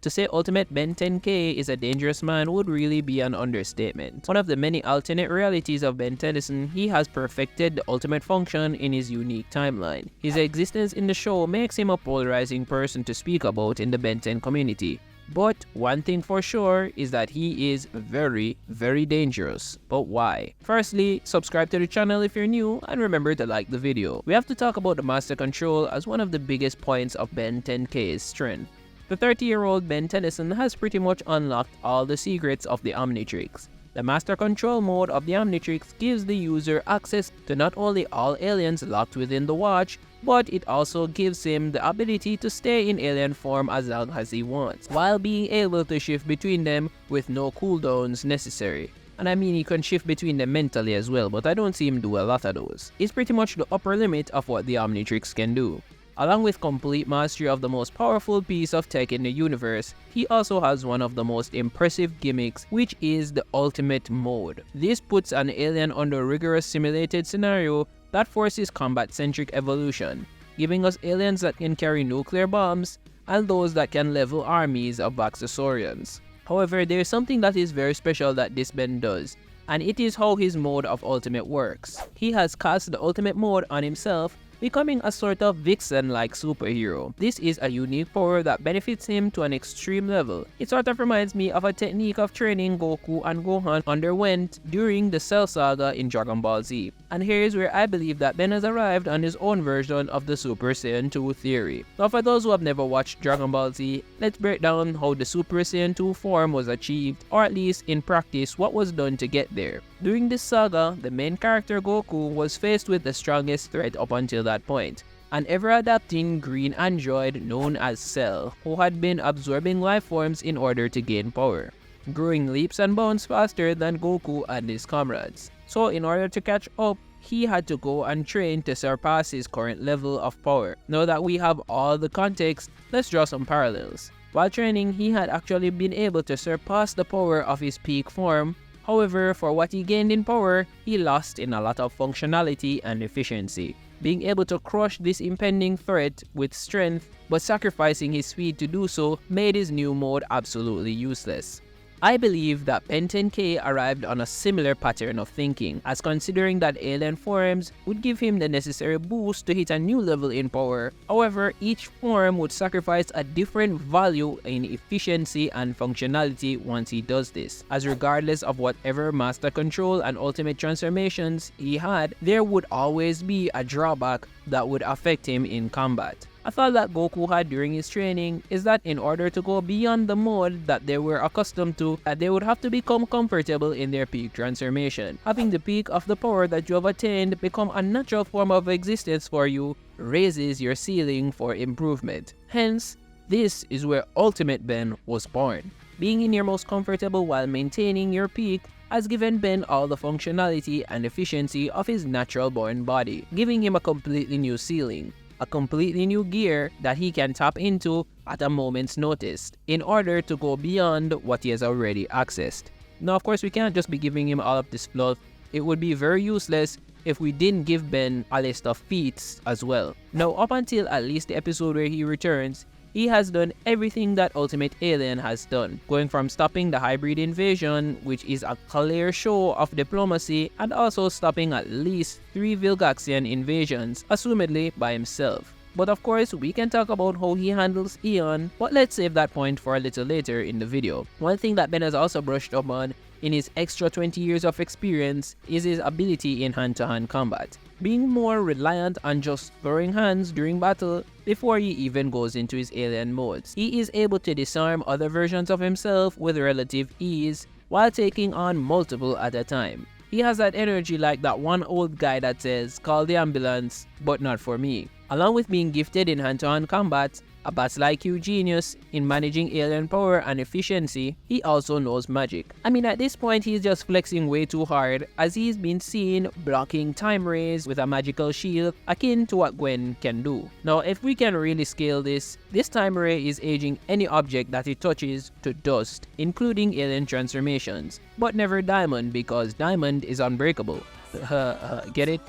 To say Ultimate Ben 10K is a dangerous man would really be an understatement. One of the many alternate realities of Ben Tennyson, he has perfected the ultimate function in his unique timeline. His existence in the show makes him a polarizing person to speak about in the Ben 10 community. But one thing for sure is that he is very, very dangerous. But why? Firstly, subscribe to the channel if you're new and remember to like the video. We have to talk about the Master Control as one of the biggest points of Ben 10K's strength. The 30-year-old Ben Tennyson has pretty much unlocked all the secrets of the Omnitrix. The Master Control mode of the Omnitrix gives the user access to not only all aliens locked within the watch, but it also gives him the ability to stay in alien form as long as he wants, while being able to shift between them with no cooldowns necessary. And I mean, he can shift between them mentally as well, but I don't see him do a lot of those. It's pretty much the upper limit of what the Omnitrix can do. Along with complete mastery of the most powerful piece of tech in the universe, he also has one of the most impressive gimmicks, which is the ultimate mode. This puts an alien under a rigorous simulated scenario that forces combat-centric evolution, giving us aliens that can carry nuclear bombs and those that can level armies of Vaxosaurians. However, there is something that is very special that this Ben does, and it is how his mode of ultimate works. He has cast the ultimate mode on himself, becoming a sort of Vixen-like superhero. This is a unique power that benefits him to an extreme level. It sort of reminds me of a technique of training Goku and Gohan underwent during the Cell Saga in Dragon Ball Z. And here is where I believe that Ben has arrived on his own version of the Super Saiyan 2 theory. Now for those who have never watched Dragon Ball Z, let's break down how the Super Saiyan 2 form was achieved, or at least in practice what was done to get there. During this saga, the main character Goku was faced with the strongest threat up until that point, an ever-adapting green android known as Cell, who had been absorbing life forms in order to gain power, growing leaps and bounds faster than Goku and his comrades. So in order to catch up, he had to go and train to surpass his current level of power. Now that we have all the context, let's draw some parallels. While training, he had actually been able to surpass the power of his peak form. However, for what he gained in power, he lost in a lot of functionality and efficiency. Being able to crush this impending threat with strength, but sacrificing his speed to do so, made his new mode absolutely useless. I believe that Ben 10K arrived on a similar pattern of thinking, as considering that alien forms would give him the necessary boost to hit a new level in power. However, each form would sacrifice a different value in efficiency and functionality once he does this, as regardless of whatever Master Control and Ultimate transformations he had, there would always be a drawback that would affect him in combat. A thought that Goku had during his training is that in order to go beyond the mode that they were accustomed to, that they would have to become comfortable in their peak transformation. Having the peak of the power that you have attained become a natural form of existence for you raises your ceiling for improvement. Hence, this is where Ultimate Ben was born. Being in your most comfortable while maintaining your peak has given Ben all the functionality and efficiency of his natural born body, giving him a completely new ceiling. A completely new gear that he can tap into at a moment's notice in order to go beyond what he has already accessed. Now of course we can't just be giving him all of this fluff. It would be very useless if we didn't give Ben a list of feats as well. Now up until at least the episode where he returns, he has done everything that Ultimate Alien has done, going from stopping the hybrid invasion, which is a clear show of diplomacy, and also stopping at least 3 Vilgaxian invasions, assumedly by himself. But of course, we can talk about how he handles Eon, but let's save that point for a little later in the video. One thing that Ben has also brushed up on in his extra 20 years of experience is his ability in hand-to-hand combat, being more reliant on just throwing hands during battle before he even goes into his alien modes. He is able to disarm other versions of himself with relative ease while taking on multiple at a time. He has that energy like that one old guy that says, "Call the ambulance, but not for me." Along with being gifted in hand-to-hand combat, a Battle IQ genius in managing alien power and efficiency, he also knows magic. I mean, at this point he's just flexing way too hard, as he's been seen blocking time rays with a magical shield akin to what Gwen can do. Now if we can really scale this time ray is aging any object that it touches to dust, including alien transformations, but never Diamond, because Diamond is unbreakable. Get it?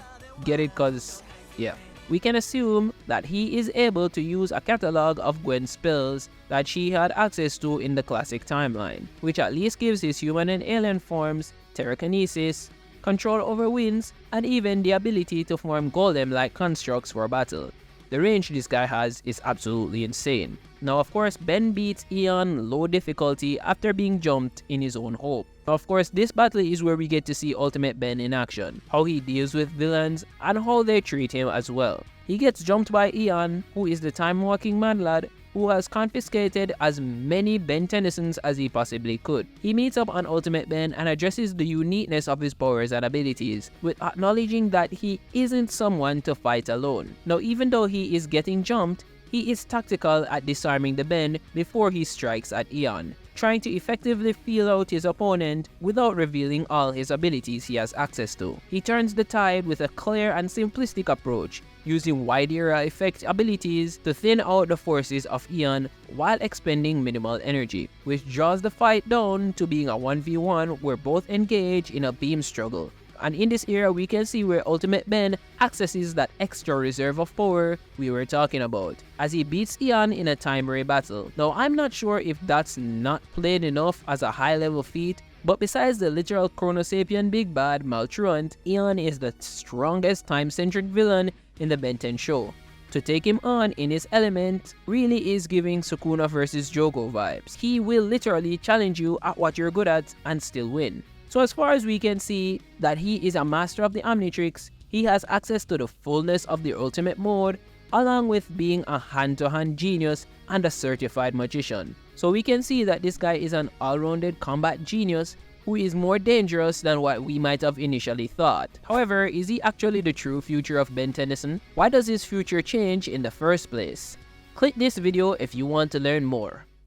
Get it? Cause yeah. we can assume that he is able to use a catalog of Gwen's spells that she had access to in the classic timeline, which at least gives his human and alien forms telekinesis, control over winds, and even the ability to form golem-like constructs for battle. The range this guy has is absolutely insane. Now of course, Ben beats Eon low difficulty after being jumped in his own hope. Of course, this battle is where we get to see Ultimate Ben in action, how he deals with villains, and how they treat him as well. He gets jumped by Eon, who is the time-walking man lad, who has confiscated as many Ben Tennysons as he possibly could. He meets up on Ultimate Ben and addresses the uniqueness of his powers and abilities, with acknowledging that he isn't someone to fight alone. Now even though he is getting jumped, he is tactical at disarming the Ben before he strikes at Eon, trying to effectively feel out his opponent without revealing all his abilities he has access to. He turns the tide with a clear and simplistic approach, using wide area effect abilities to thin out the forces of Eon while expending minimal energy, which draws the fight down to being a 1v1 where both engage in a beam struggle. And in this era, we can see where Ultimate Ben accesses that extra reserve of power we were talking about, as he beats Eon in a time-ray battle. Now, I'm not sure if that's not played enough as a high-level feat, but besides the literal Chronosapien big bad Maltruant, Eon is the strongest time-centric villain in the Ben 10 show. To take him on in his element really is giving Sukuna vs Jogo vibes. He will literally challenge you at what you're good at and still win. So as far as we can see that he is a master of the Omnitrix, he has access to the fullness of the ultimate mode, along with being a hand-to-hand genius and a certified magician. So we can see that this guy is an all-rounded combat genius who is more dangerous than what we might have initially thought. However, is he actually the true future of Ben Tennyson? Why does his future change in the first place? Click this video if you want to learn more.